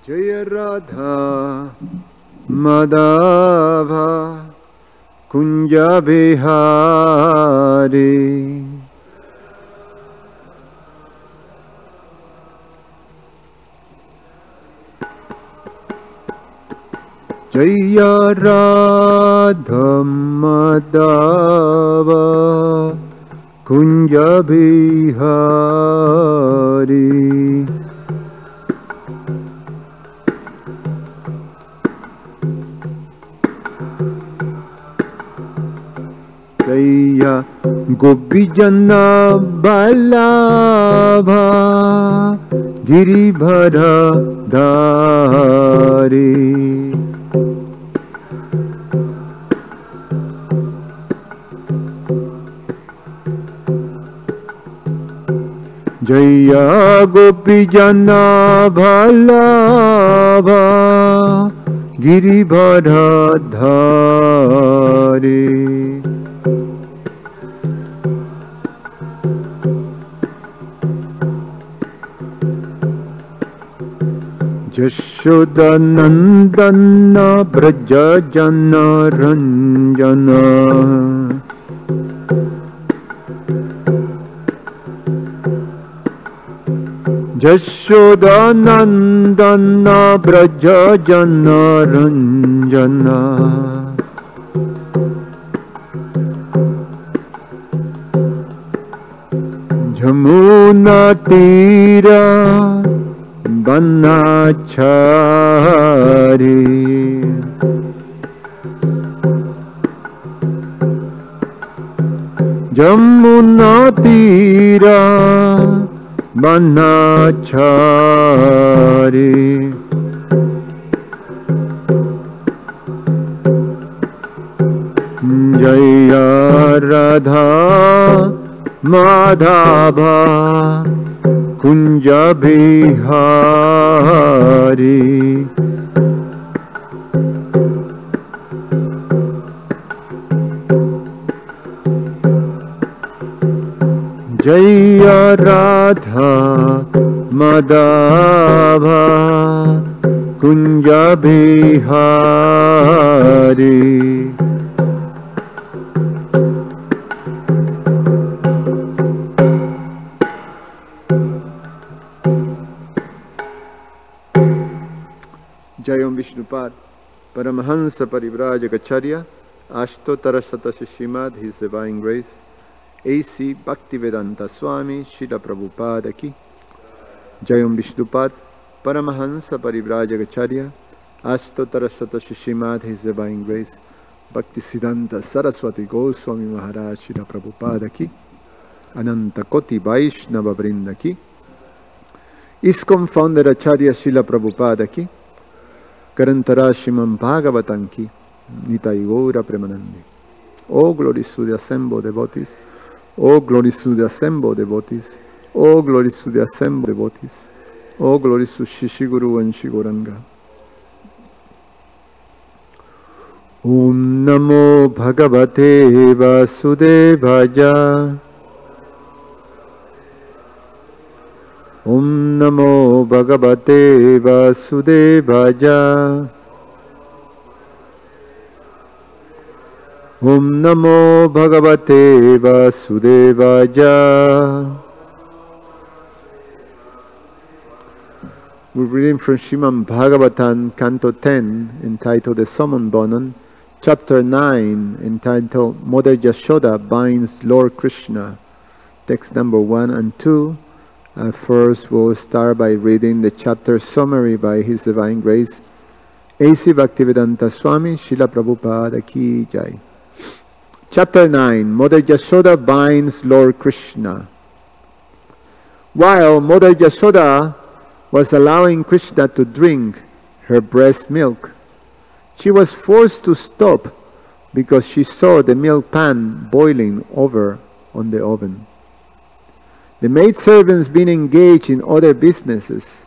Jaya Radha Madhava Kunja Bihari. Jaya Radha Madhava Kunja Bihari. Jaya Gopijana Vallabha Giribhara Dhari. Jaya Gopijana Vallabha Giribhara Dhari. Yashoda Nandana Braja Jana Ranjana. Yashoda Nandana Braja Jana Ranjana. Jamuna Tira Banachari. Jamuna Tira Banachari. Jaya Radha Madhava Kunja Bihari. Jaya Radha Madhava Kunja Bihari. Jayam Vishnupad Paramahansa Parivrajagacharya Ashtotara Shatasa Srimad, His Divine Grace A.C. Bhaktivedanta Swami Srila Prabhupada Ki. Jayam Vishnupad Paramahansa Parivrajagacharya Ashtotara Shatasa Srimad, His Divine Grace Bhaktisiddhanta Saraswati Goswami Maharaj Srila Prabhupada Ki. Ananta Koti Vaishnava Vrinda Ki. ISKCON Founder Acharya Srila Prabhupada Ki. Karantara Srimad Bhagavatam Ki. Nitai Gaura Premanandi. Oh glories to the assembled devotees. Oh glories to the assembled devotees. Oh glories to the assembled devotees. Oh glories to Shishiguru and Shiguranga. Om Namo Bhagavate Vasudevaya. Om Namo Bhagavate Vasudevaya. Om Namo Bhagavate Vasudevaya. We're reading from Srimad Bhagavatam, Canto 10, entitled The Summon Bonan, Chapter 9, entitled Mother Yashoda Binds Lord Krishna, text number 1 and 2. First, we'll start by reading the chapter summary by His Divine Grace, A.C. Bhaktivedanta Swami, Srila Prabhupada Ki Jai. Chapter 9, Mother Yashoda Binds Lord Krishna. While Mother Yashoda was allowing Krishna to drink her breast milk, she was forced to stop because she saw the milk pan boiling over on the oven. The maidservants being engaged in other businesses,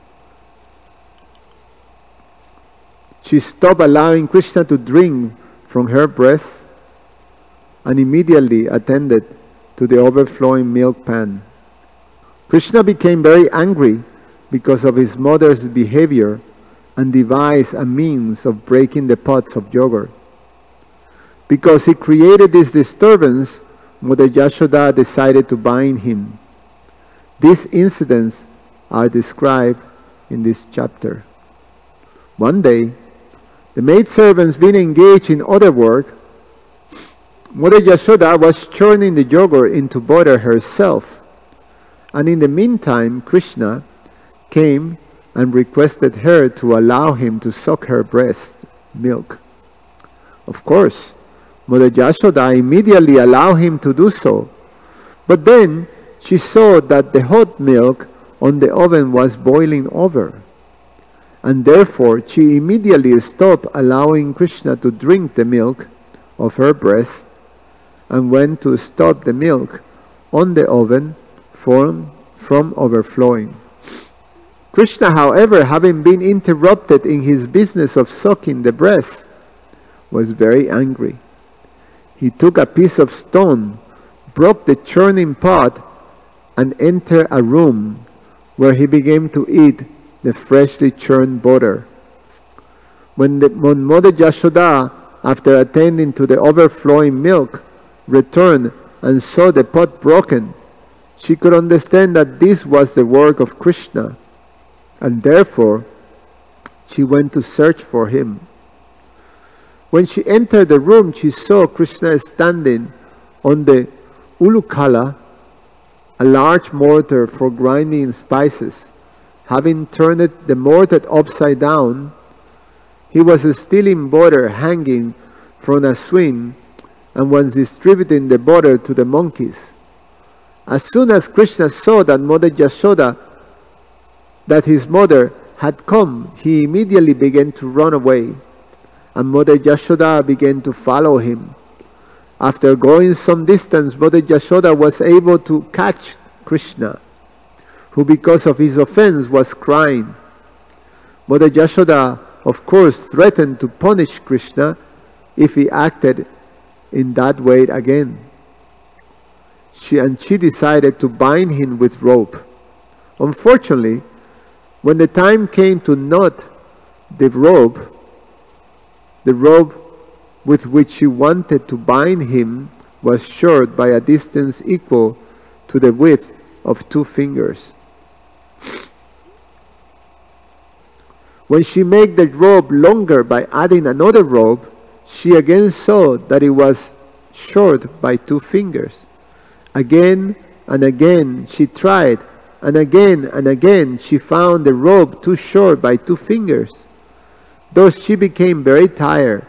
she stopped allowing Krishna to drink from her breast and immediately attended to the overflowing milk pan. Krishna became very angry because of his mother's behavior and devised a means of breaking the pots of yogurt. Because he created this disturbance, Mother Yashoda decided to bind him. These incidents are described in this chapter. One day, the maidservants being engaged in other work, Mother Yashoda was churning the yogurt into butter herself, and in the meantime Krishna came and requested her to allow him to suck her breast milk. Of course, Mother Yashoda immediately allowed him to do so, but then she saw that the hot milk on the oven was boiling over, and therefore she immediately stopped allowing Krishna to drink the milk of her breast and went to stop the milk on the oven from overflowing. Krishna, however, having been interrupted in his business of sucking the breast, was very angry. He took a piece of stone, broke the churning pot, and entered a room where he began to eat the freshly churned butter. When Mother Yashoda, after attending to the overflowing milk, returned and saw the pot broken, she could understand that this was the work of Krishna, and therefore she went to search for him. When she entered the room, she saw Krishna standing on the ulukala, a large mortar for grinding spices. Having turned the mortar upside down, he was stealing butter hanging from a swing and was distributing the butter to the monkeys. As soon as Krishna saw that Mother Yashoda, that his mother had come, he immediately began to run away, and Mother Yashoda began to follow him. After going some distance, Mother Yashoda was able to catch Krishna, who because of his offense was crying. Mother Yashoda, of course, threatened to punish Krishna if he acted in that way again. She decided to bind him with rope. Unfortunately, when the time came to knot the rope with which she wanted to bind him was short by a distance equal to the width of 2 fingers. When she made the rope longer by adding another rope, she again saw that it was short by 2 fingers. Again and again she tried, and again she found the rope too short by 2 fingers. Thus she became very tired,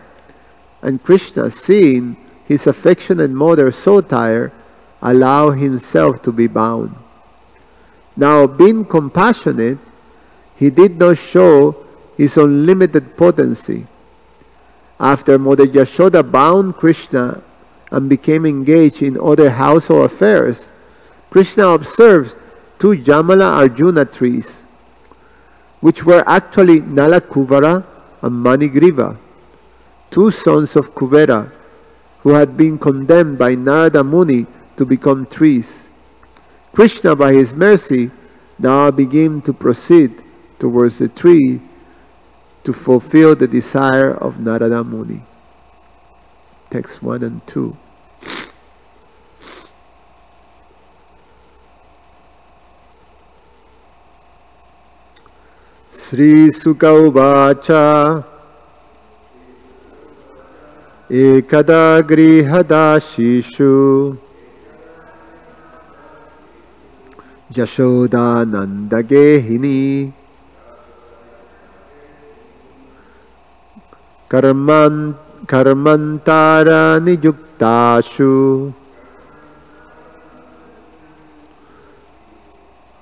and Krishna, seeing his affectionate mother so tired, allowed himself to be bound. Now, being compassionate, he did not show his unlimited potency. After Mother Yashoda bound Krishna and became engaged in other household affairs, Krishna observed 2 Jamala Arjuna trees, which were actually Nalakuvara and Manigriva, 2 sons of Kuvera, who had been condemned by Narada Muni to become trees. Krishna, by his mercy, now began to proceed towards the tree to fulfill the desire of Narada Muni. Text 1 and 2. Sri Sukha Uvacha Ekada Grihadashishu Jashoda Nandagehini Karmantara Nijuktashu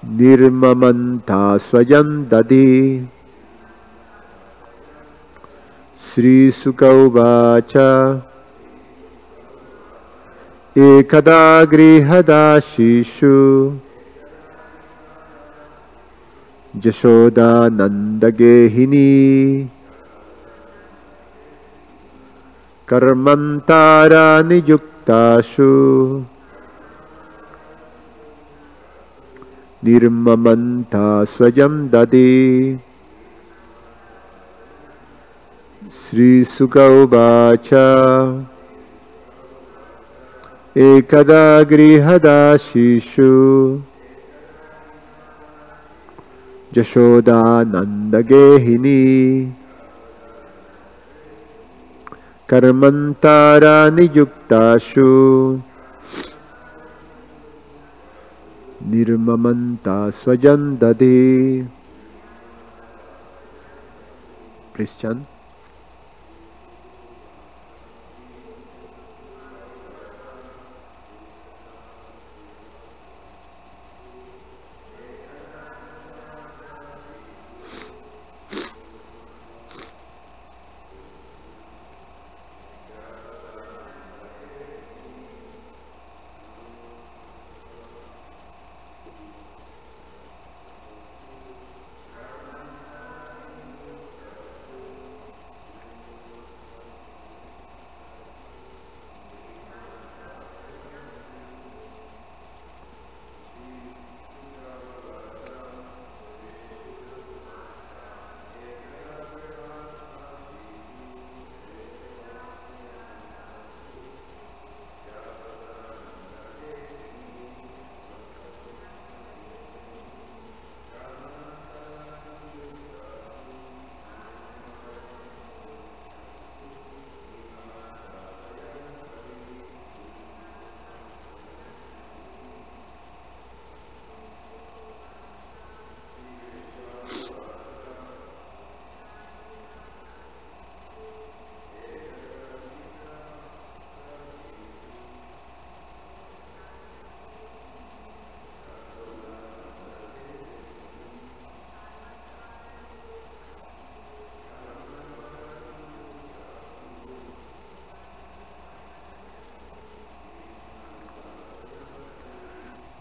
Nirmamanta Swayam Dadi. Sri Sukha Uvacha Ekada Grihadashishu Jashoda Nandagehini Karmantara Nijuktashu Nirmamanta Swayam Dadi. Sri Sukha Uvacha Ekada Grihada Shishu Jashoda Nandagehini Karmantara Niyuktashu Nirmamanta Swajandade. Please chant.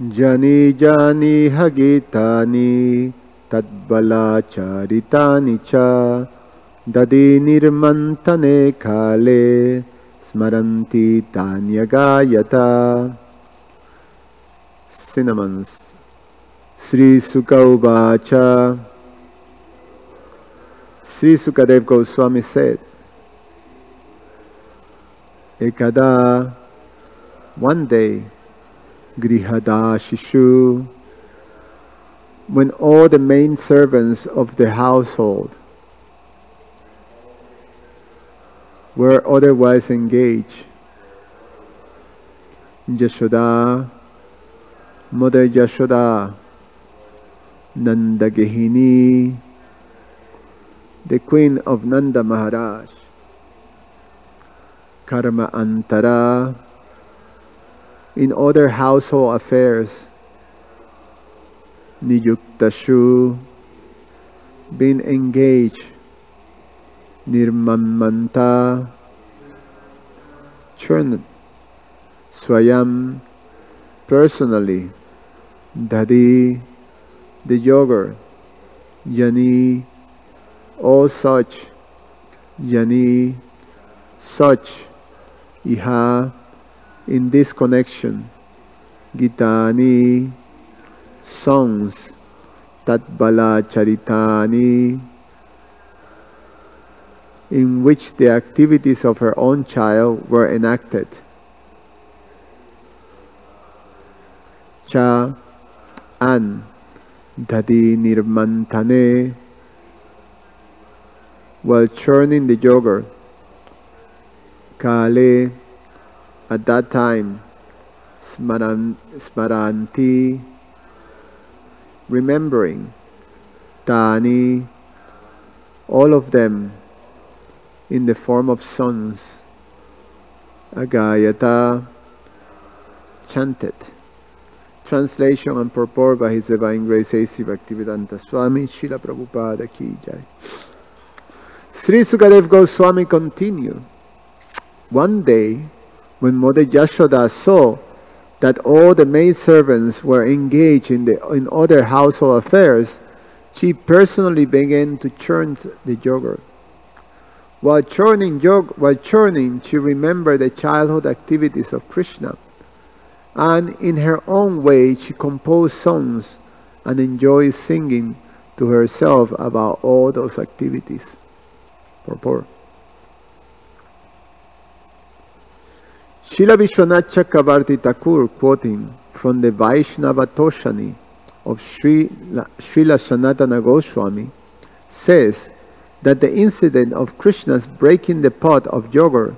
Jani jani hagitani tadbala charitani cha dadi nirmantane kale smaranti tanyagayata. Cinnamons. Sri Sukha Uvacha. Sri Sukadev Goswami said, Ekada, one day, Grihada Shishu, when all the main servants of the household were otherwise engaged, Yashoda, Mother Yashoda, Nandagehini, the queen of Nanda Maharaj, Karma Antara, in other household affairs, Niyuktashu, being engaged, Nirmamanta, churned, Swayam, personally, Dadi, the yogurt, Yani, all such, Yani, such, Iha, in this connection, Gitani, songs, Tatbala Charitani, in which the activities of her own child were enacted. Cha, and Dadi Nirmantane, while churning the yogurt, Kale, at that time, Smaranti, remembering, Tani, all of them in the form of sons, Agayata, chanted. Translation and purport by His Divine Grace A.C. Bhaktivedanta Swami Srila Prabhupada Ki Jai. Sri Sukadev Goswami continued. One day, when Mother Yashoda saw that all the maidservants were engaged in other household affairs, she personally began to churn the yogurt. While churning, she remembered the childhood activities of Krishna, and in her own way she composed songs and enjoyed singing to herself about all those activities. Purport. Srila Vishwanath Chakravarti Thakur, quoting from the Vaishnava Toshani of Srila Sanatana Goswami, says that the incident of Krishna's breaking the pot of yogurt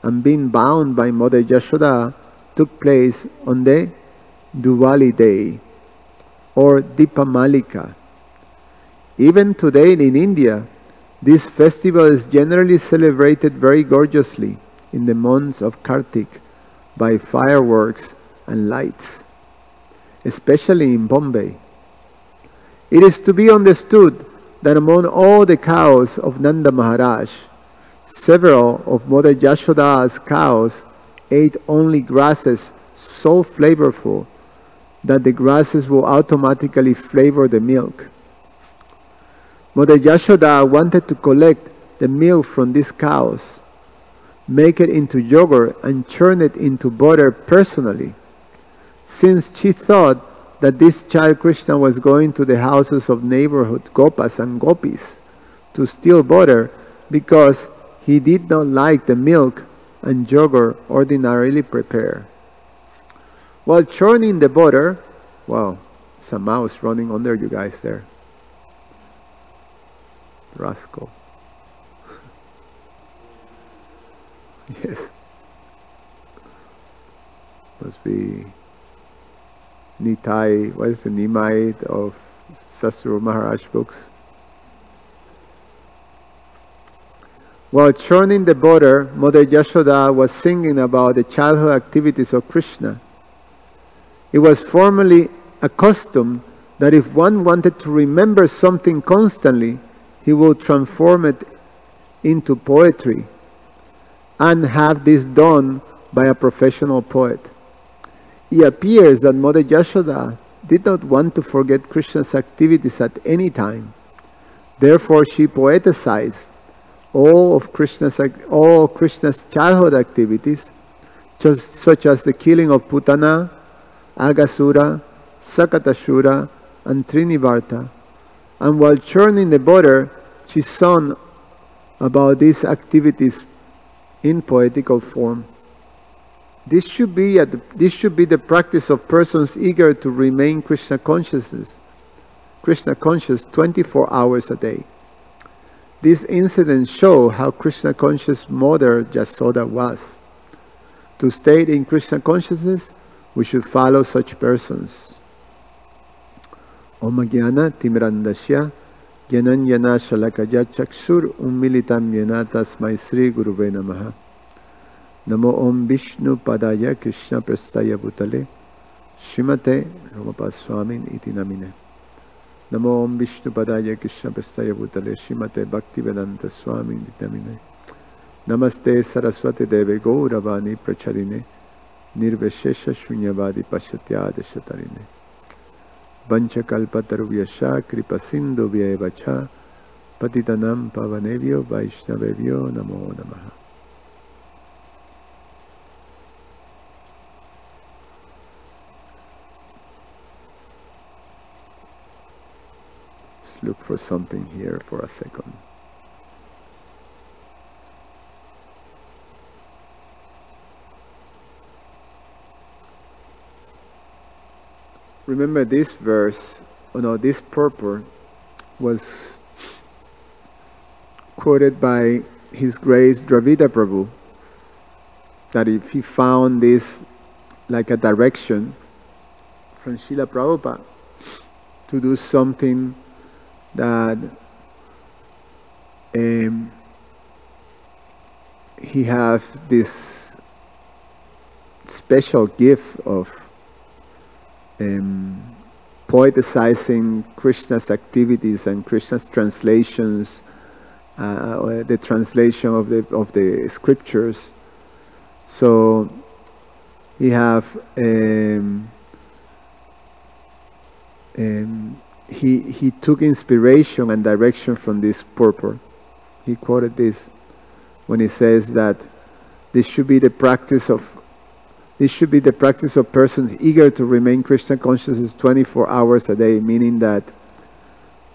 and being bound by Mother Yashoda took place on the Diwali day, or Deepamalika. Even today in India, this festival is generally celebrated very gorgeously in the months of Kartik by fireworks and lights, especially in Bombay. It is to be understood that among all the cows of Nanda Maharaj, several of Mother Yashoda's cows ate only grasses so flavorful that the grasses will automatically flavor the milk. Mother Yashoda wanted to collect the milk from these cows, make it into yogurt, and churn it into butter personally, since she thought that this child Krishna was going to the houses of neighborhood gopas and gopis to steal butter because he did not like the milk and yogurt ordinarily prepared. While churning the butter, wow, it's a mouse running under you guys there. Rascal. Yes. Must be Nitai, what is the Nimai of Sasuru Maharaj books? While churning the butter, Mother Yashoda was singing about the childhood activities of Krishna. It was formerly a custom that if one wanted to remember something constantly, he would transform it into poetry and have this done by a professional poet. It appears that Mother Yashoda did not want to forget Krishna's activities at any time. Therefore, she poeticized all of Krishna's childhood activities, such as the killing of Putana, Agasura, Sakatashura, and Trinivarta. And while churning the butter, she sung about these activities in poetical form. This should be the practice of persons eager to remain Krishna conscious 24 hours a day. These incidents show how Krishna conscious Mother Yasoda was. To stay in Krishna consciousness, we should follow such persons. Om Jnana Timirandasya Jnananjana Shalakaya Chakshur Ummilitam Yena Tasmai Sri Guruve Namaha. Namo Om Vishnu Padaya Krishna Prastaya Bhutale Srimate Ramapa Swamin Iti Namine. Namo Om Vishnu Padaya Krishna Prastaya Bhutale Srimate Bhaktivedanta Swamin Iti Namine. Namaste Saraswati Deve Gauravani Pracharine Nirveshesha Shunyavadi Pashatyada Shatarine. Vanchakalpatarvyasha Kripasindhu Vyaevacha Patitanam Pavanevyo Vaishnavevyo Namo Namaha. Let's look for something here for a second. Remember this verse, this purport was quoted by His Grace Dravida Prabhu, that if he found this like a direction from Srila Prabhupada to do something that he has this special gift of poeticizing Krishna's activities and Krishna's translations, the translation of the scriptures. So he took inspiration and direction from this purport. He quoted this when he says that this should be the practice of persons eager to remain Krishna consciousness 24 hours a day, meaning that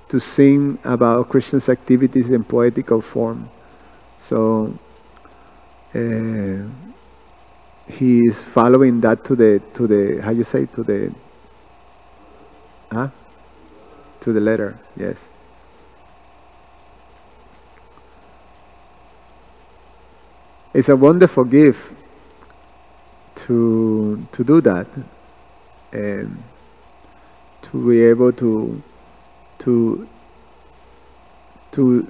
to sing about Krishna's activities in poetical form. So he is following that to the how you say, to the to the letter. Yes. It's a wonderful gift to do that, and to be able to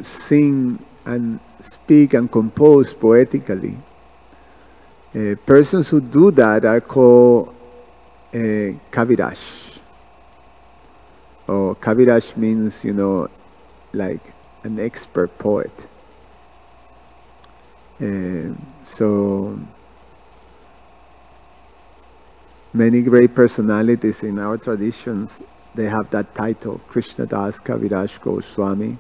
sing and speak and compose poetically. Persons who do that are called Kaviraj. Or Kaviraj means, like an expert poet. So many great personalities in our traditions, they have that title, Krishna Das Kaviraj Goswami.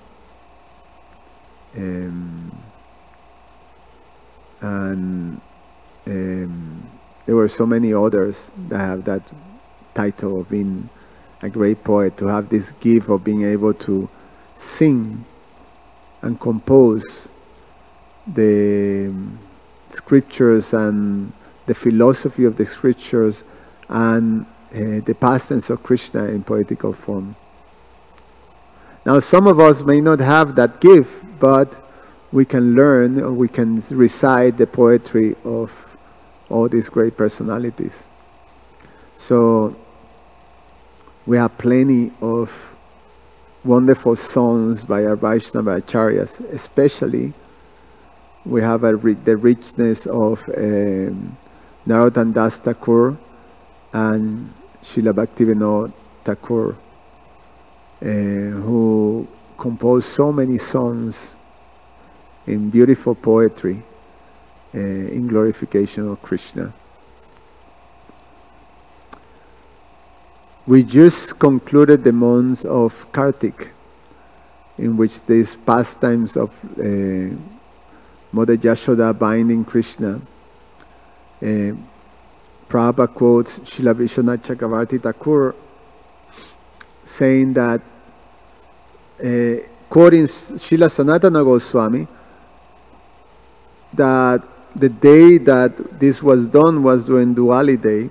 And there were so many others that have that title of being a great poet, to have this gift of being able to sing and compose the scriptures and the philosophy of the scriptures and the past tense of Krishna in poetical form. Now, some of us may not have that gift, but we can learn, or we can recite the poetry of all these great personalities. So we have plenty of wonderful songs by our Vaishnava acharyas. Especially we have the richness of Narottam Das Thakur and Srila Bhaktivinoda Thakur, who composed so many songs in beautiful poetry in glorification of Krishna. We just concluded the months of Kartik, in which these pastimes of Mother Yashoda binding Krishna. Prabhupada quotes Srila Vishwanath Chakravarti Thakur saying that, quoting Srila Sanatana Goswami, that the day that this was done was during Diwali day.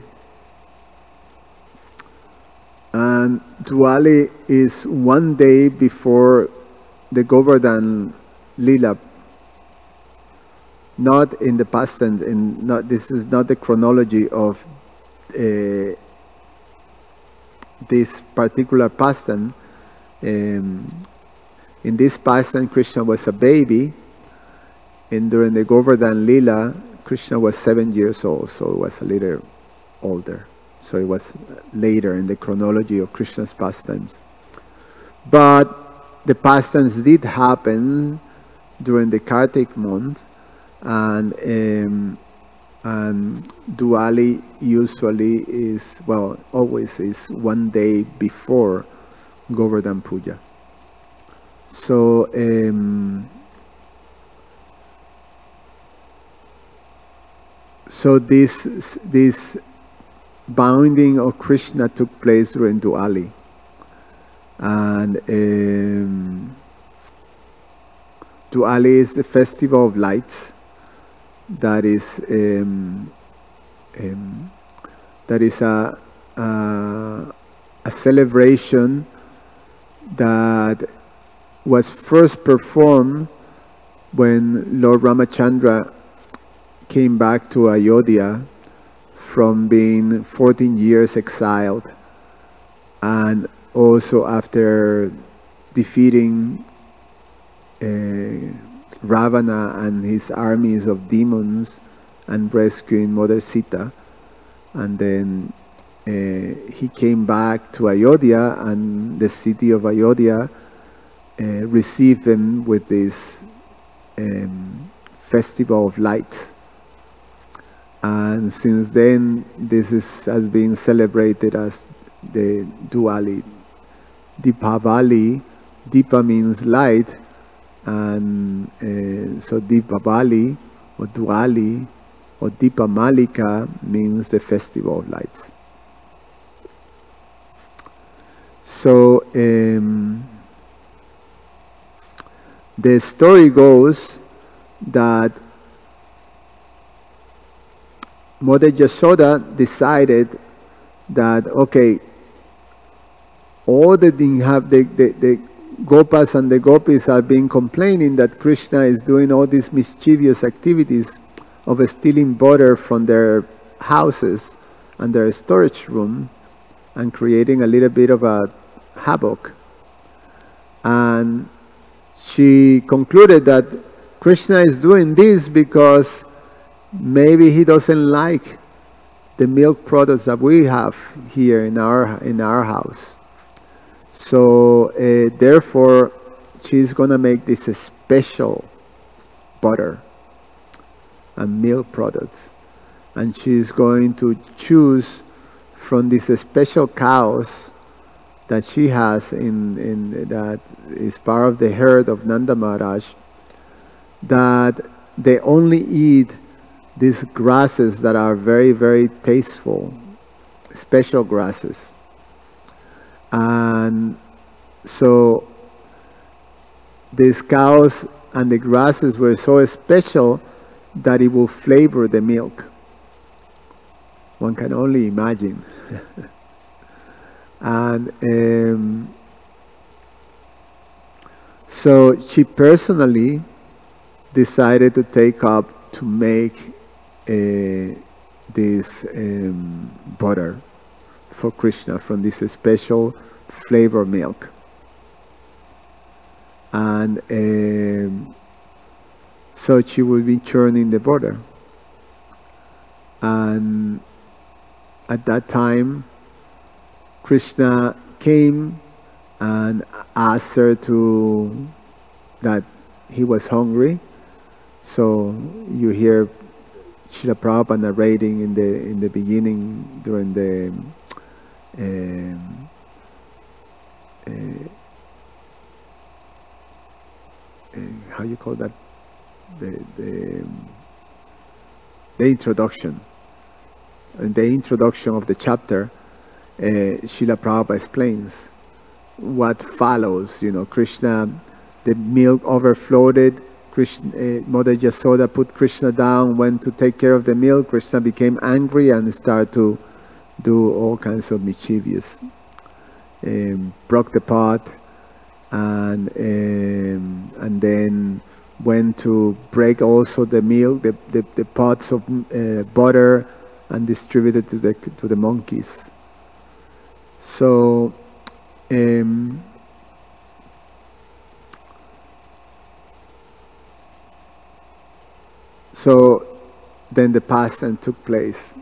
And Diwali is one day before the Govardhan Lila, not in the past tense. This is not the chronology of this particular pastime. In this pastime, Krishna was a baby, and during the Govardhan Lila, Krishna was 7 years old, so it was a little older. So it was later in the chronology of Krishna's pastimes. But the pastimes did happen during the Kartik month, and Diwali usually is, well, always is one day before Govardhan Puja. So this bounding of Krishna took place during Diwali, and Diwali is the festival of lights. That is a celebration that was first performed when Lord Ramachandra came back to Ayodhya from being 14 years exiled, and also after defeating Ravana and his armies of demons and rescuing Mother Sita. And then he came back to Ayodhya, and the city of Ayodhya received him with this festival of lights. And since then, this has been celebrated as the Diwali. Deepavali, Deepa means light, and so Deepavali or Diwali or Deepamalika means the festival of lights. So the story goes that Mother Yashoda decided that, okay, all the Gopas and the Gopis are being complaining that Krishna is doing all these mischievous activities of stealing butter from their houses and their storage room and creating a little bit of a havoc. And she concluded that Krishna is doing this because maybe he doesn't like the milk products that we have here in our house. So therefore, she's gonna make this special butter and milk products, and she's going to choose from these special cows that she has that is part of the herd of Nanda Maharaj, that they only eat these grasses that are very, very tasteful, special grasses. And so these cows and the grasses were so special that it will flavor the milk. One can only imagine. And so she personally decided to take up to make this butter for Krishna from this special flavor milk. And so she will be churning the butter. And at that time, Krishna came and asked her that he was hungry. So you hear Srila Prabhupada narrating in the beginning during the how you call that, the introduction. In the introduction of the chapter, Srila Prabhupada explains what follows. Krishna, the milk overflowed. Mother Yasoda put Krishna down, went to take care of the milk. Krishna became angry and started to do all kinds of mischievous. Broke the pot, and then went to break also the milk, the pots of butter, and distributed to the monkeys. So so then the pastime took place,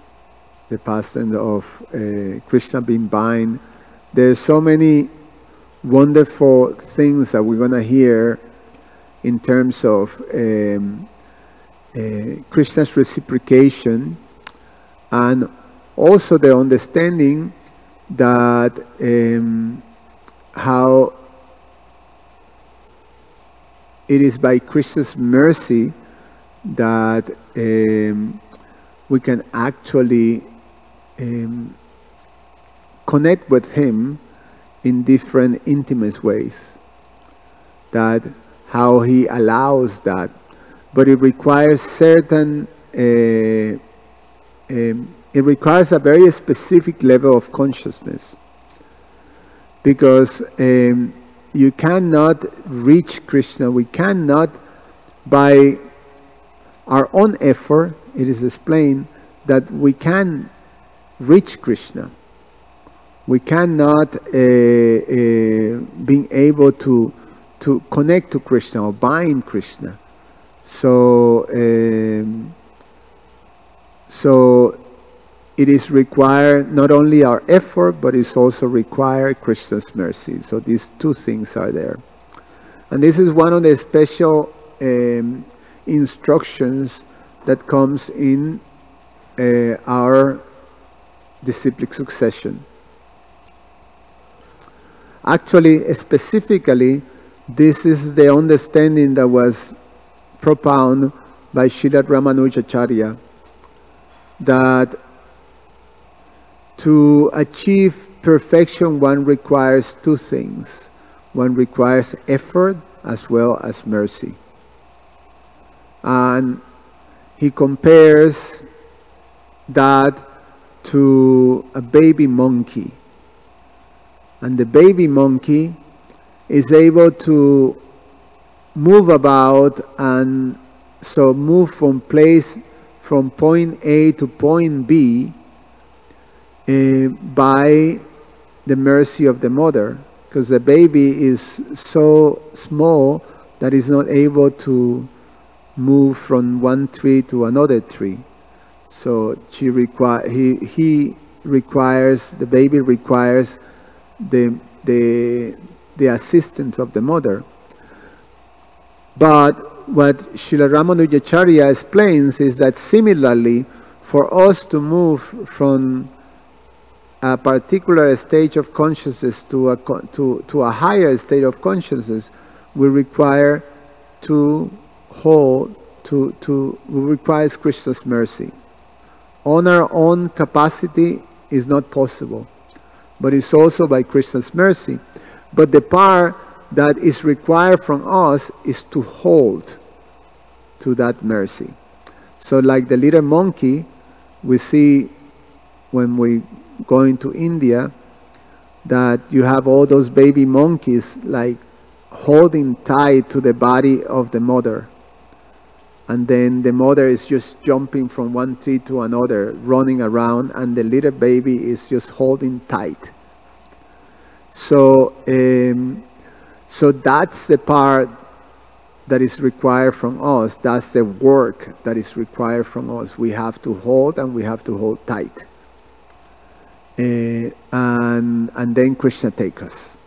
the pastime of Krishna being bound. There's so many wonderful things that we're going to hear in terms of Krishna's reciprocation, and also the understanding that how it is by Krishna's mercy that we can actually connect with him in different intimate ways. That how he allows that, but it requires certain it requires a very specific level of consciousness, because you cannot reach Krishna. We cannot, by our own effort, it is explained that we can reach Krishna. We cannot being able to connect to Krishna or bind Krishna. So it is required not only our effort, but it's also required Krishna's mercy. So these two things are there. And this is one of the special instructions that comes in our disciplic succession. Actually, specifically, this is the understanding that was propounded by Srila Ramanujacharya, that to achieve perfection, one requires two things. One requires effort as well as mercy. And he compares that to a baby monkey. And the baby monkey is able to move about, and so move from point A to point B by the mercy of the mother, because the baby is so small that is not able to move from one tree to another tree. So the baby requires the assistance of the mother. But what Srila Ramanujacharya explains is that similarly, for us to move from a particular stage of consciousness to a higher state of consciousness, we require requires Krishna's mercy. On our own capacity is not possible, but it's also by Krishna's mercy. But the part that is required from us is to hold to that mercy. So like the little monkey, we see when we go into India, that you have all those baby monkeys like holding tight to the body of the mother. And then the mother is just jumping from one tree to another, running around, and the little baby is just holding tight. So, so that's the part that is required from us. That's the work that is required from us. We have to hold, and we have to hold tight. And then Krishna takes us.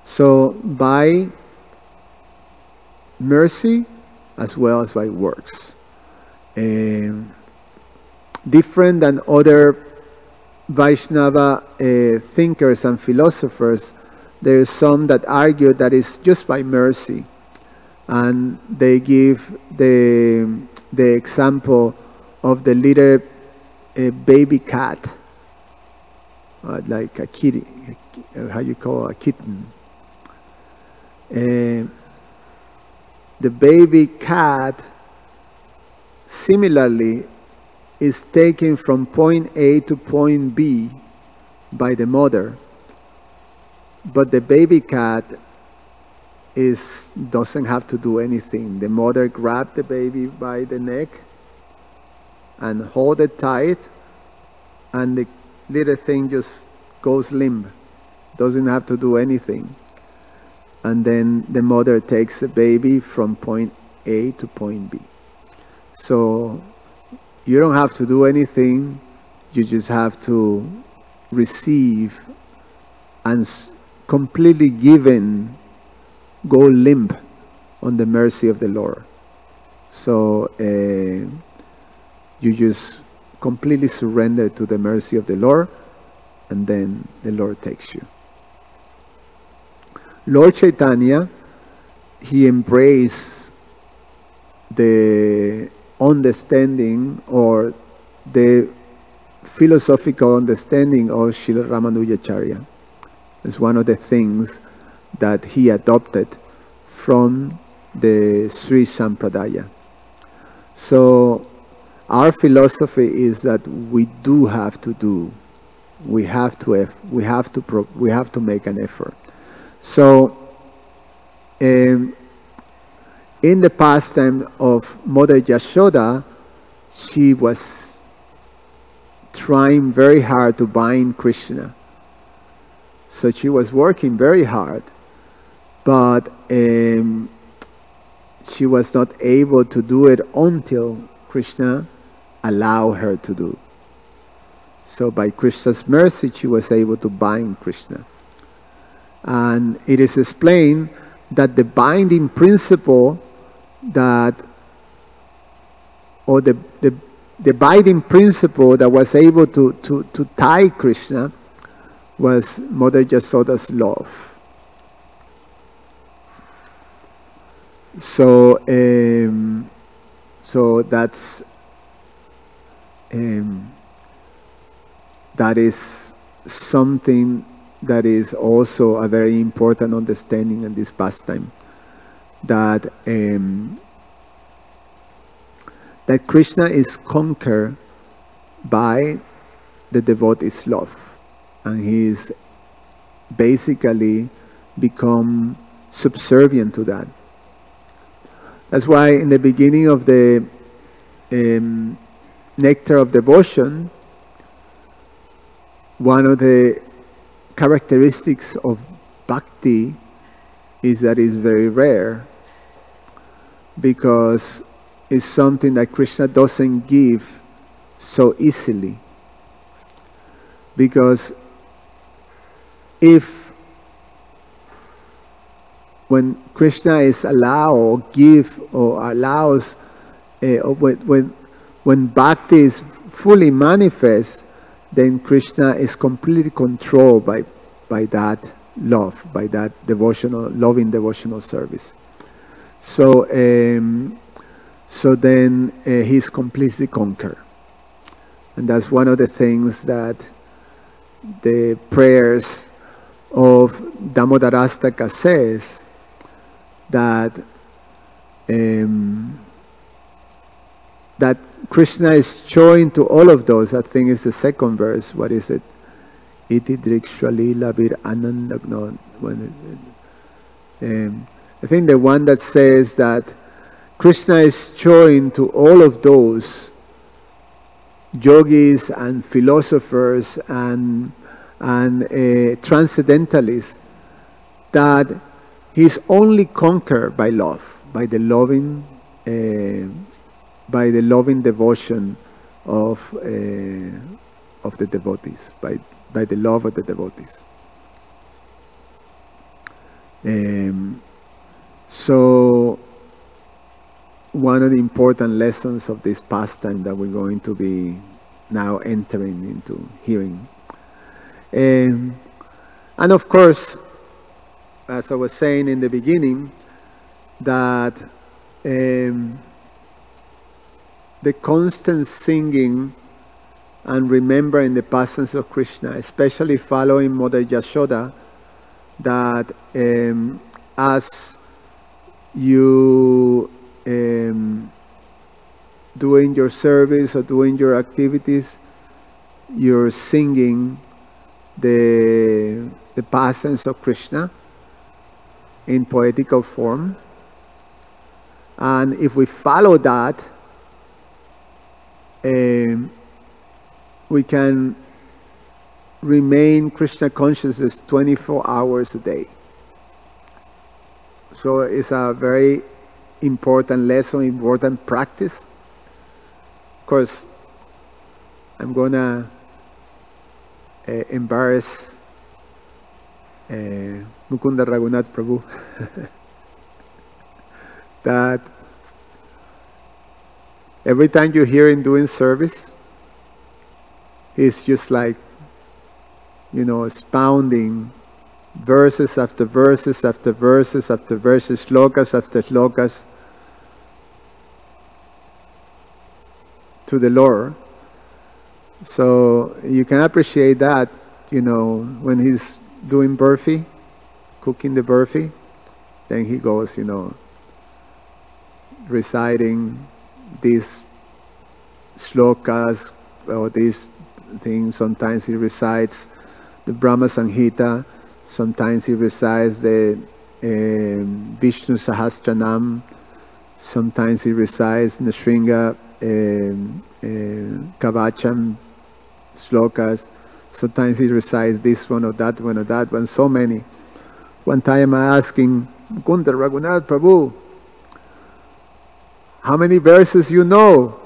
So by mercy as well as by works. Different than other Vaishnava thinkers and philosophers, there is some that argue that it's just by mercy, and they give the example of the little baby cat, like a kitty, how you call a kitten. The baby cat similarly is taken from point A to point B by the mother, but the baby cat doesn't have to do anything. The mother grabs the baby by the neck and hold it tight, and the little thing just goes limp, doesn't have to do anything. And then the mother takes the baby from point A to point B. So you don't have to do anything, you just have to receive and completely given, go limp on the mercy of the Lord. So you just completely surrender to the mercy of the Lord, and then the Lord takes you. Lord Chaitanya, he embraced the understanding or the philosophical understanding of Srila Ramanujacharya. It's one of the things that he adopted from the Sri Sampradaya. So our philosophy is that we do have to do, we have to make an effort. So in the pastime of Mother Yashoda, she was trying very hard to bind Krishna. So she was working very hard, but she was not able to do it until Krishna allowed her to do. So by Krishna's mercy, she was able to bind Krishna. And it is explained that the binding principle that, or the binding principle that was able to tie Krishna was Mother Yasoda's love. So, so that is something that is also a very important understanding in this pastime, that that Krishna is conquered by the devotee's love. And he's basically become subservient to that. That's why in the beginning of the Nectar of Devotion, one of the characteristics of bhakti is that it's very rare, because it's something that Krishna doesn't give so easily. Because when Krishna is allows, when bhakti is fully manifest, then Krishna is completely controlled by that love, by that loving devotional service. So then he's completely conquered. And that's one of the things that the prayers of Damodarastaka says, that that Krishna is showing to all of those. I think it's the second verse. What is it? Iti drikshali labir anandagnon. I think the one that says that Krishna is showing to all of those yogis and philosophers and transcendentalists that he's only conquered by love, by the loving devotion of the devotees, by the love of the devotees. So one of the important lessons of this pastime that we're going to be now entering into hearing. And of course, as I was saying in the beginning, that the constant singing and remembering the pastimes of Krishna, especially following Mother Yashoda, that as you doing your service or doing your activities, you're singing the pastimes of Krishna in poetical form. And if we follow that, we can remain Krishna consciousness 24 hours a day. So it's a very important lesson, important practice. Of course, I'm gonna embarrass Mukunda Raghunath Prabhu that every time you hear him doing service, he's just like, expounding verses after verses after verses after verses, slokas after slokas to the Lord. So you can appreciate that, when he's doing burfi, cooking the burfi, then he goes, reciting these slokas or these things. Sometimes he recites the Brahma Samhita, sometimes he recites the Vishnu Sahasranam, sometimes he recites Nrsimha Kavacham slokas, sometimes he recites this one or that one or that one, so many. One time I asked him, Mukunda Raghunath Prabhu, how many verses you know?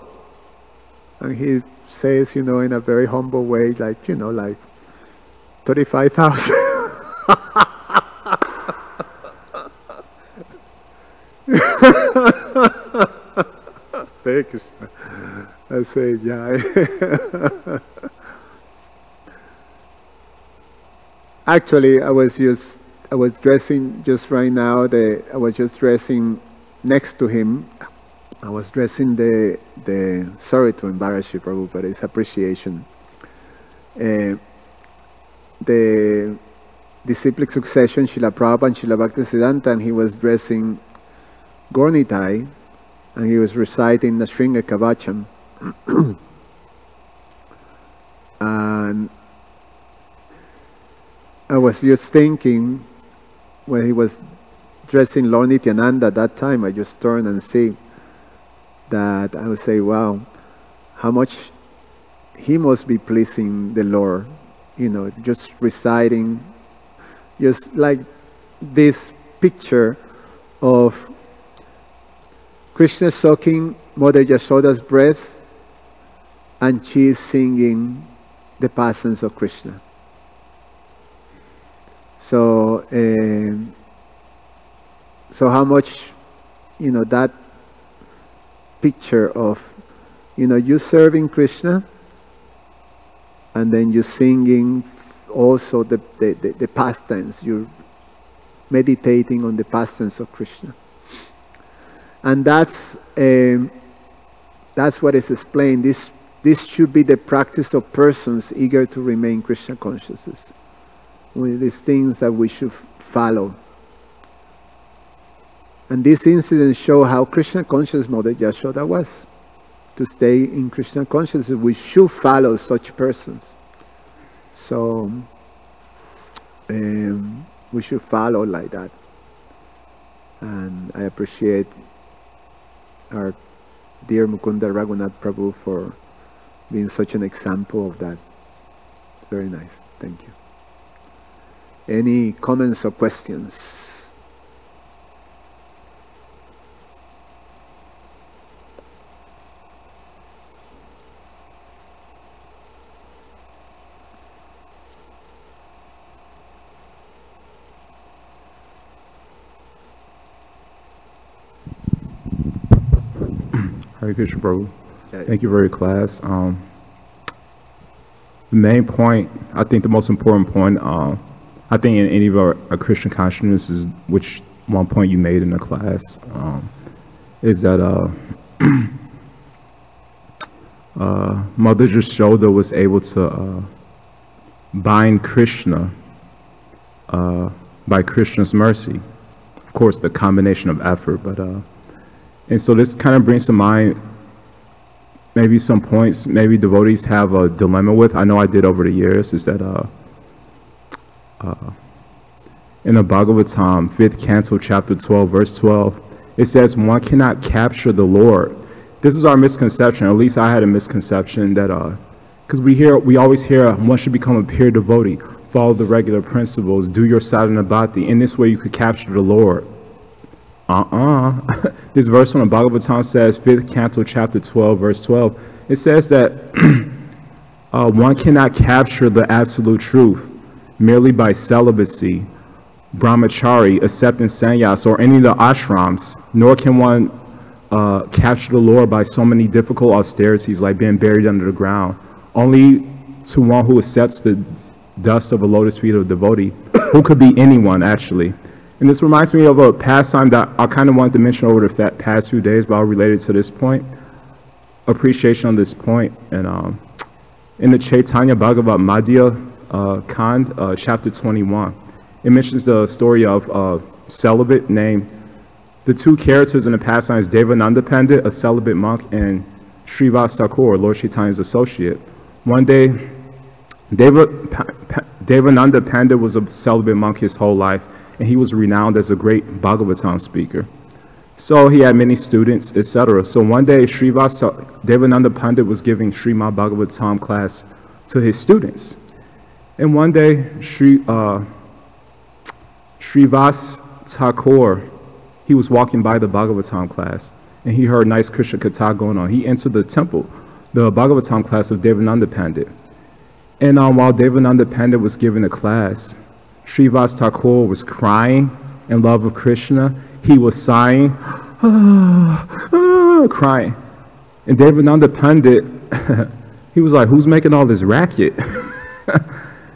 And he says, in a very humble way, like 35,000. Thank you. I say, yeah. Actually, I was dressing just right now. I was just dressing next to him. I was dressing sorry to embarrass you, Prabhu, but it's appreciation. The disciplic succession, Srila Prabhupada and Srila Bhaktisiddhanta, and he was dressing Gornitai, and he was reciting Nrsimha Kavacham. And I was just thinking, when he was dressing Lord Nityananda at that time, I just turned and see that I would say, wow, how much he must be pleasing the Lord, you know, just reciting, just like this picture of Krishna sucking Mother Yashoda's breast and she is singing the pastimes of Krishna. So, so how much, you know, that picture of, you know, you serving Krishna and then you singing also the pastimes, you're meditating on the pastimes of Krishna. And that's what is explained. This should be the practice of persons eager to remain Krishna consciousness. With these things that we should follow. And this incident show how Krishna conscious Mother Yashoda was. To stay in Krishna consciousness, we should follow such persons. So we should follow like that. And I appreciate our dear Mukunda Raghunath Prabhu for being such an example of that. Very nice. Thank you. Any comments or questions? Hare Krishna Prabhu. Thank you for your class. The main point, I think the most important point, I think in any of our Christian consciousness is, which one point you made in the class, is that Mother Yashoda was able to bind Krishna by Krishna's mercy. Of course, the combination of effort, but and so this kind of brings to mind maybe some points maybe devotees have a dilemma with. I know I did over the years, is that in the Bhagavatam, 5th canto, chapter 12, verse 12, it says, one cannot capture the Lord. This is our misconception, at least I had a misconception that, because we always hear one should become a pure devotee, follow the regular principles, do your sadhana bhakti, in this way you could capture the Lord. This verse from the Bhagavatam says, 5th canto, chapter 12, verse 12, it says that one cannot capture the absolute truth merely by celibacy, brahmachari, accepting sannyas, or any of the ashrams, nor can one capture the Lord by so many difficult austerities like being buried under the ground. Only to one who accepts the dust of a lotus feet of a devotee, who could be anyone actually. And this reminds me of a pastime that I kind of wanted to mention over the past few days, but I'll relate it to this point. Appreciation on this point. And in the Chaitanya Bhagavat Madhya Kand, chapter 21, it mentions the story of a celibate named, the two characters in the pastime is Devananda Pandit, a celibate monk, and Srivas Thakur, Lord Chaitanya's associate. One day, Devananda Pandit was a celibate monk his whole life, and he was renowned as a great Bhagavatam speaker. So he had many students, etc. So one day, Devananda Pandit was giving Srimad Bhagavatam class to his students. And one day, Srivas Thakur, he was walking by the Bhagavatam class, and he heard nice Krishna Katha going on. He entered the temple, the Bhagavatam class of Devananda Pandit. And while Devananda Pandit was giving a class, Srivas Thakur was crying in love of Krishna. He was sighing, crying. And Devananda Pandit, he was like, who's making all this racket?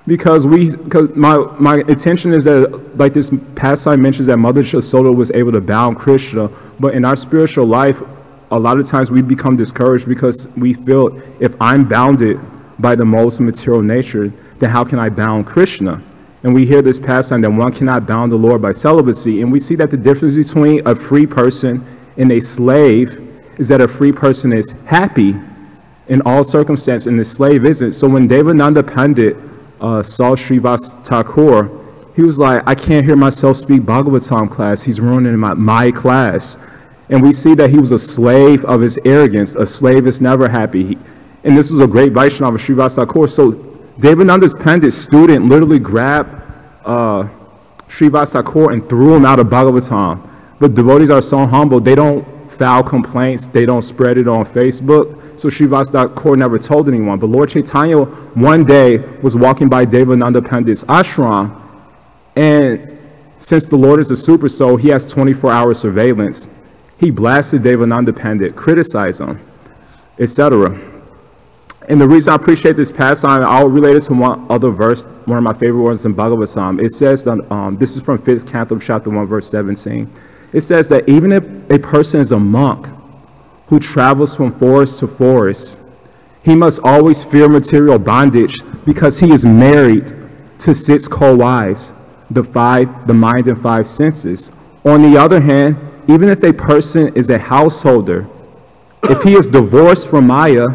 because my intention is that, like this pastime mentions that Mother Yashoda was able to bound Krishna, but in our spiritual life, a lot of times we become discouraged because we feel, if I'm bounded by the most material nature, then how can I bound Krishna? And we hear this pastime that one cannot bound the Lord by celibacy. And we see that the difference between a free person and a slave is that a free person is happy in all circumstances, and the slave isn't. So when Devananda Pandit saw Srivas Thakur, he was like, I can't hear myself speak Bhagavatam class. He's ruining my class. And we see that he was a slave of his arrogance. A slave is never happy. And this was a great Vaishnava, Srivas Thakur. So Devananda Pandit's student literally grabbed Srivas Thakur and threw him out of Bhagavatam. But devotees are so humble, they don't file complaints, they don't spread it on Facebook. So Srivas Thakur never told anyone. But Lord Chaitanya one day was walking by Devananda Pandit's ashram, and since the Lord is a super soul, he has 24-hour surveillance. He blasted Devananda Pandit, criticized him, etc. And the reason I appreciate this pastime, I'll relate it to one other verse, one of my favorite ones in Bhagavatam. It says, that, this is from 5th Canto, chapter 1, verse 17. It says that even if a person is a monk who travels from forest to forest, he must always fear material bondage because he is married to 6 co-wives, the mind and 5 senses. On the other hand, even if a person is a householder, if he is divorced from Maya,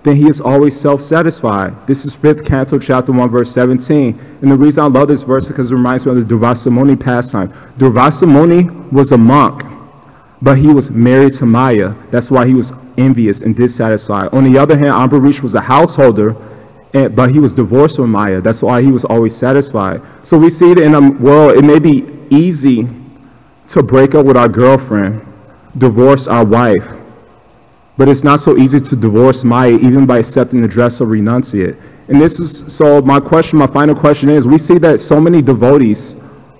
then he is always self-satisfied. This is 5th Canto, chapter 1, verse 17. And the reason I love this verse is because it reminds me of the Durvasa Muni pastime. Durvasa Muni was a monk, but he was married to Maya. That's why he was envious and dissatisfied. On the other hand, Ambarish was a householder, but he was divorced from Maya. That's why he was always satisfied. So we see that in a world, it may be easy to break up with our girlfriend, divorce our wife, but it's not so easy to divorce Maya, even by accepting the dress of renunciate. And this is, so my final question is, we see that so many devotees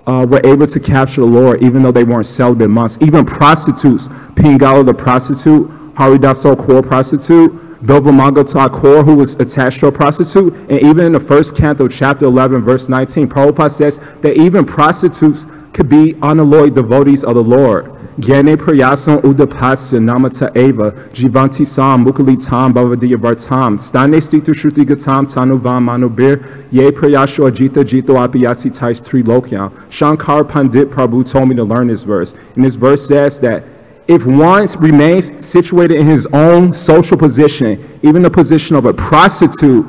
were able to capture the Lord, even though they weren't celibate monks. Even prostitutes, Pingala the prostitute, Haridaso Kaur prostitute, Bilvamanga Thakur, who was attached to a prostitute, and even in the 1st Canto, chapter 11, verse 19, Prabhupada says that even prostitutes could be unalloyed devotees of the Lord. Gyane prayasam udapasya namata eva jivanti sam mukalitam bhavadiya vartam stane stitu shruti gatam tanuvam manubir ye prayasho ajita jito apiyasi tais trilokyam. Shankar Pandit Prabhu told me to learn this verse. And this verse says that if one remains situated in his own social position, even the position of a prostitute,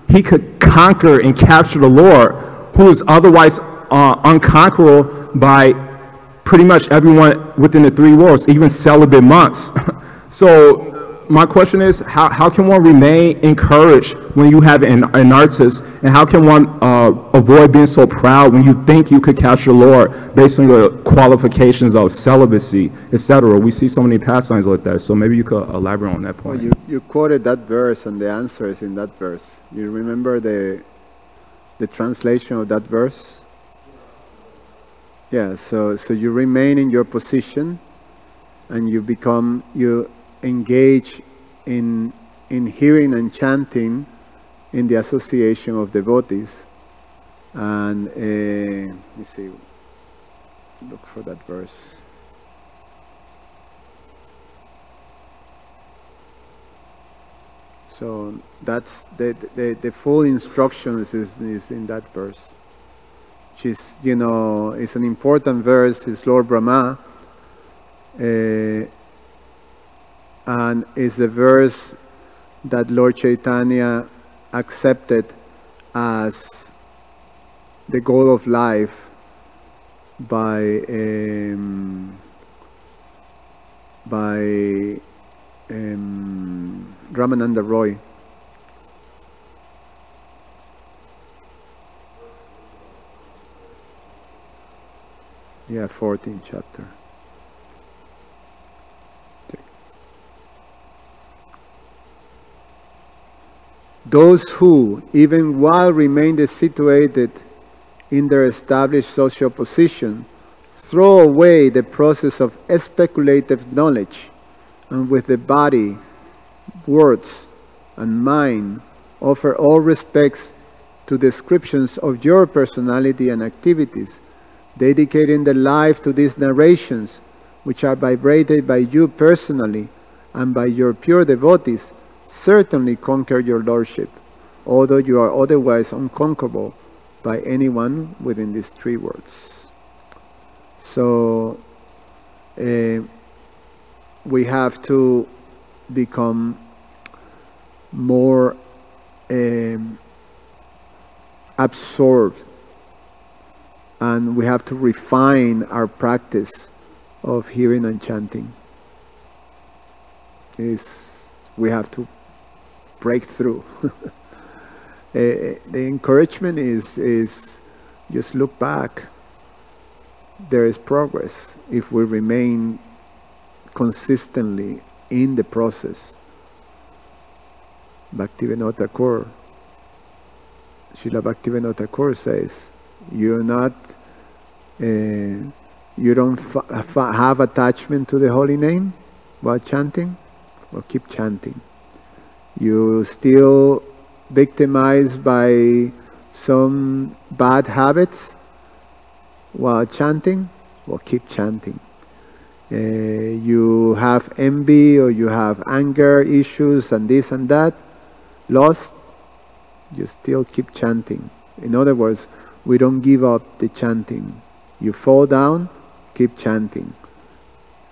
he could conquer and capture the Lord, who is otherwise unconquerable by pretty much everyone within the 3 worlds, even celibate monks. So my question is, how can one remain encouraged when you have an artist, and how can one avoid being so proud when you think you could capture the Lord based on your qualifications of celibacy, etc.? We see so many pastimes like that, so maybe you could elaborate on that point. Well, you quoted that verse, and the answer is in that verse. You remember the translation of that verse? Yeah, so you remain in your position, and you engage in hearing and chanting in the association of devotees. And let me see, look for that verse. So that's the full instructions is in that verse, which is, it's an important verse. It's Lord Brahma, and it's a verse that Lord Chaitanya accepted as the goal of life by Ramananda Roy. Yeah, 14th chapter. Okay. Those who, even while remaining situated in their established social position, throw away the process of speculative knowledge, and with the body, words, and mind, offer all respects to descriptions of your personality and activities, dedicating their life to these narrations, which are vibrated by you personally and by your pure devotees, certainly conquer your lordship, although you are otherwise unconquerable by anyone within these 3 words. So we have to become more absorbed, and we have to refine our practice of hearing and chanting. We have to break through. The encouragement is just look back. There is progress if we remain consistently in the process. Bhaktivinoda Thakur, Srila Bhaktivinoda Thakur says, you don't have attachment to the holy name while chanting? Well, keep chanting. You still victimized by some bad habits while chanting? Well, keep chanting. You have envy or you have anger issues and this and that, lost, you still keep chanting. In other words, we don't give up the chanting. You fall down, keep chanting.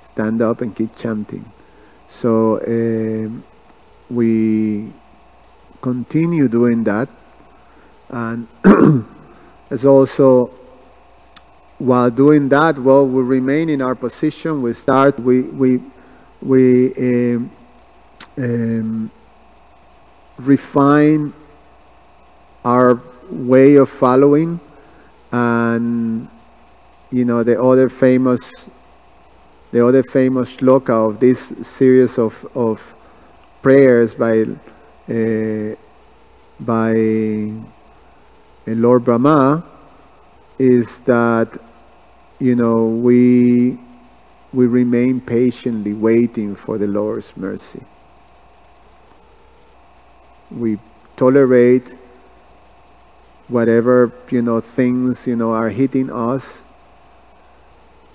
Stand up and keep chanting. So we continue doing that, and as also while doing that, well, we remain in our position. We start. We refine our way of following, and the other famous shloka of this series of prayers by Lord Brahma is that we remain patiently waiting for the Lord's mercy. We tolerate whatever things are hitting us,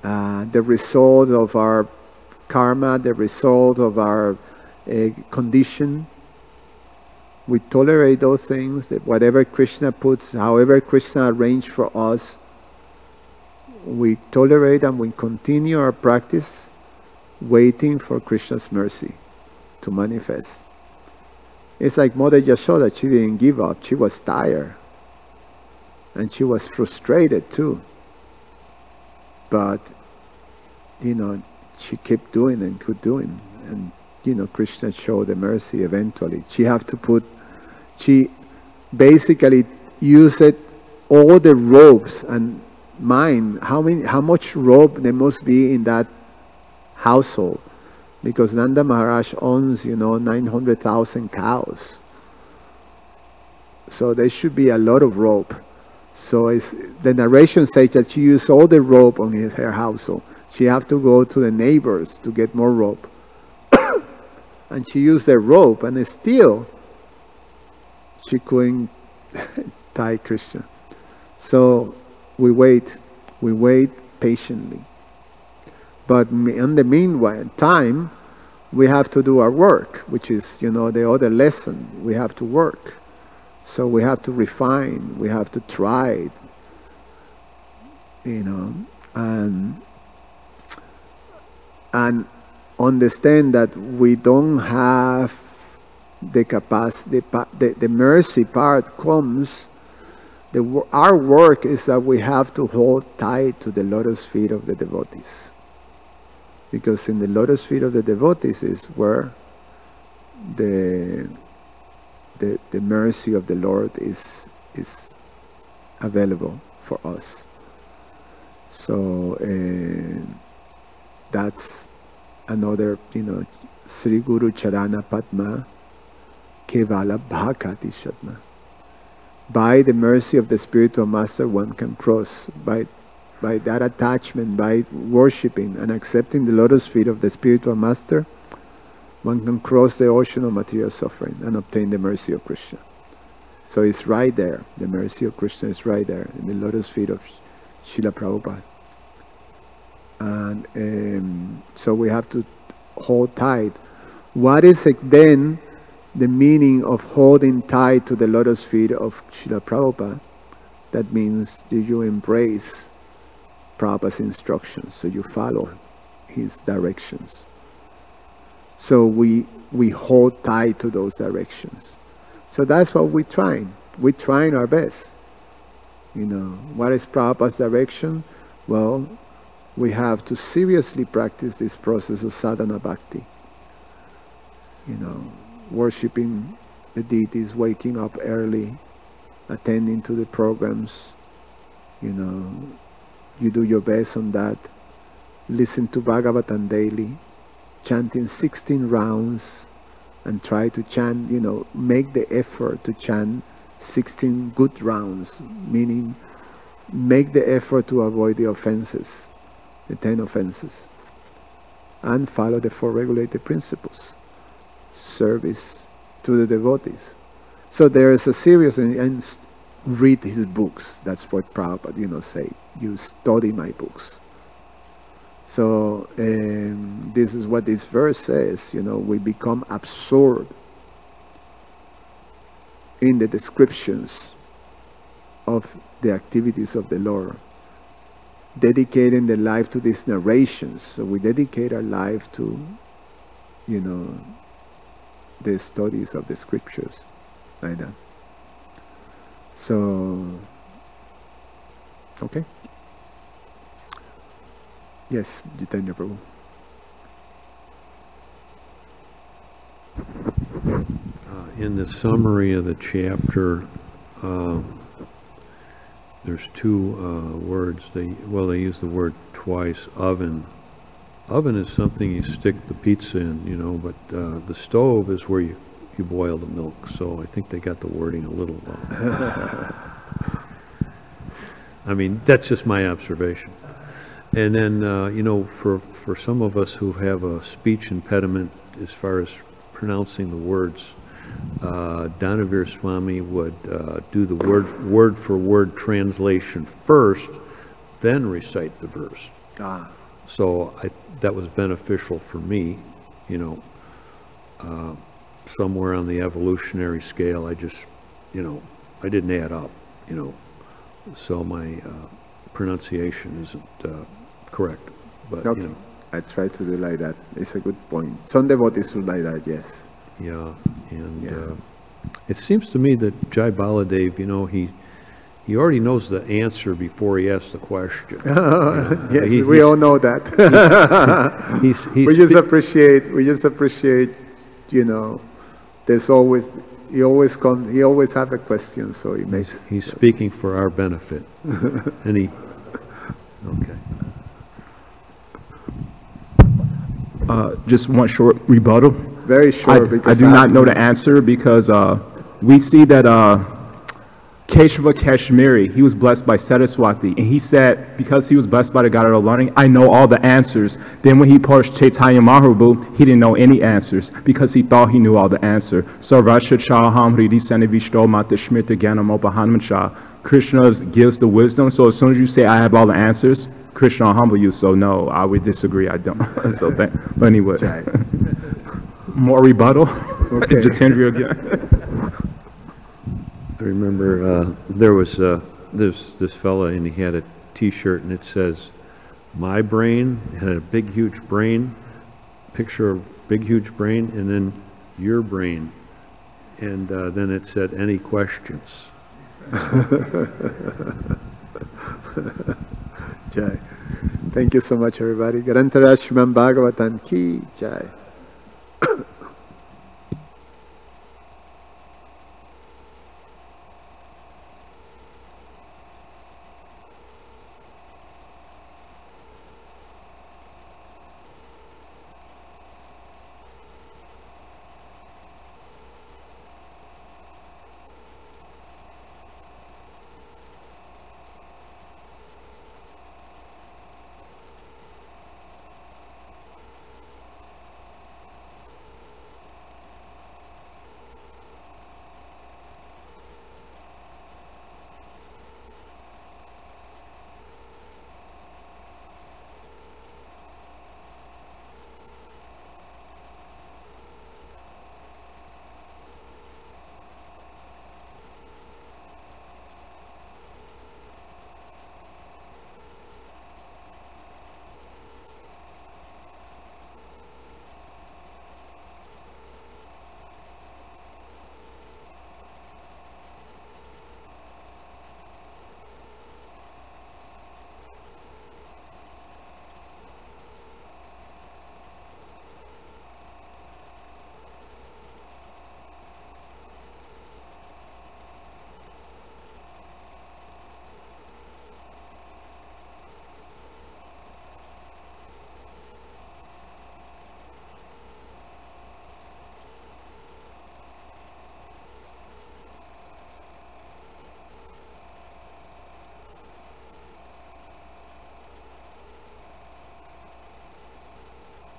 the result of our karma, the result of our condition. We tolerate those things, that whatever Krishna puts, however Krishna arranged for us, we tolerate and we continue our practice waiting for Krishna's mercy to manifest. It's like Mother Yashoda, she didn't give up. She was tired. And she was frustrated too. But, she kept doing and kept doing. And, Krishna showed the mercy eventually. She basically used all the robes and mind. How much robe there must be in that household? Because Nanda Maharaj owns, 900,000 cows. So there should be a lot of rope. So the narration says that she used all the rope on her household. She have to go to the neighbors to get more rope. And she used the rope, and still she couldn't tie Krishna. So we wait patiently. But in the meanwhile, time, we have to do our work, which is, the other lesson. We have to work. So we have to refine, we have to try, and understand that we don't have the capacity. The mercy part comes. Our work is that we have to hold tight to the lotus feet of the devotees, because in the lotus feet of the devotees is where the mercy of the Lord is available for us. So that's another, Sri Guru Charana Padma Kevala Bhakati Shatma. By the mercy of the spiritual master, one can cross. By that attachment, by worshipping and accepting the lotus feet of the spiritual master, one can cross the ocean of material suffering and obtain the mercy of Krishna. So it's right there. The mercy of Krishna is right there in the lotus feet of Srila Prabhupada. And so we have to hold tight. What is then the meaning of holding tight to the lotus feet of Srila Prabhupada? That means that you embrace Prabhupada's instructions, so you follow his directions. So we hold tight to those directions. So that's what we're trying. We're trying our best. You know, what is Prabhupada's direction? Well, we have to seriously practice this process of sadhana bhakti. You know, worshipping the deities, waking up early, attending to the programs. You know, you do your best on that. Listen to Bhagavatam daily, chanting 16 rounds, and try to chant, you know, make the effort to chant 16 good rounds, meaning make the effort to avoid the offenses, the 10 offenses, and follow the 4 regulated principles. Service to the devotees. So there is a serious, and read his books. That's what Prabhupada, you know, say. You study my books. So this is what this verse says. You know, we become absorbed in the descriptions of the activities of the Lord, dedicating the life to these narrations. So we dedicate our life to, you know, the studies of the scriptures, like that. So, okay. Yes, Jitendra Prabhu. In the summary of the chapter, there's 2 words. They use the word twice, oven. Oven is something you stick the pizza in, you know, but the stove is where you boil the milk. So I think they got the wording a little wrong. I mean, that's just my observation. And then, you know, for some of us who have a speech impediment as far as pronouncing the words, Dhanavir Swami would do the word-for-word translation first, then recite the verse. So that was beneficial for me, you know. Somewhere on the evolutionary scale, I just, you know, I didn't add up, you know. So my pronunciation isn't correct. But, okay. You know, I try to do like that. It's a good point. Some devotees do like that, yes. Yeah, and it seems to me that Jai Baladev, you know, he already knows the answer before he asks the question. Yes, we all know that. We just appreciate, you know, there's always, he always have a question, so he makes. He's speaking for our benefit. Okay. Just one short rebuttal. Very short, because I do not know the answer, because we see that Keshava Kashmiri, he was blessed by Saraswati, and he said, because he was blessed by the God of learning, I know all the answers. Then when he approached Chaitanya Mahaprabhu, he didn't know any answers, because he thought he knew all the answer. So Rasha Chaham Hridi Sanivishto Matashmita Gyanamopahanmancha. Krishna gives the wisdom, so as soon as you say I have all the answers, Krishna will humble you. So no, I would disagree, I don't. So but anyway. More rebuttal? Okay. Jitendra again. I remember there was this fella, and he had a T-shirt, and it says, "My brain," it had a big, huge brain, picture of big, huge brain, and then your brain, and then it said, "Any questions?" Jai. Thank you so much, everybody. Garantaraj Srimad Bhagavatam ki Jai.